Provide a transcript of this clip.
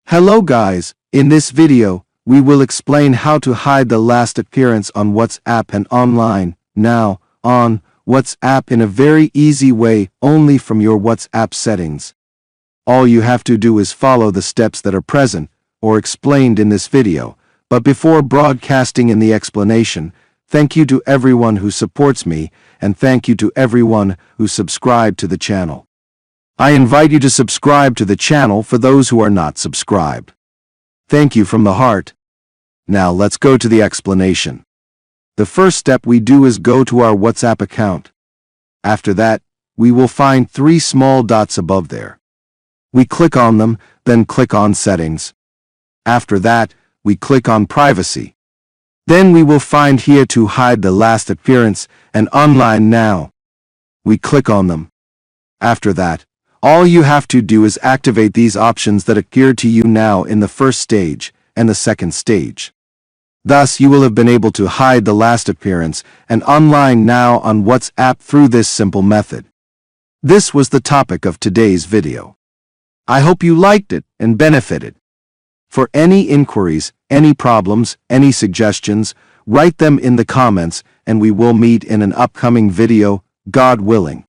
Hello guys, in this video, we will explain how to hide the last appearance on WhatsApp and online, now, on WhatsApp in a very easy way only from your WhatsApp settings. All you have to do is follow the steps that are present or explained in this video, but before broadcasting in the explanation, thank you to everyone who supports me and thank you to everyone who subscribed to the channel. I invite you to subscribe to the channel for those who are not subscribed. Thank you from the heart. Now let's go to the explanation. The first step we do is go to our WhatsApp account. After that, we will find 3 small dots above there. We click on them, then click on Settings. After that, we click on Privacy. Then we will find here to hide the last appearance and online now. We click on them. After that, all you have to do is activate these options that appear to you now in the first stage and the second stage. Thus, you will have been able to hide the last appearance and online now on WhatsApp through this simple method. This was the topic of today's video. I hope you liked it and benefited. For any inquiries, any problems, any suggestions, write them in the comments and we will meet in an upcoming video, God willing.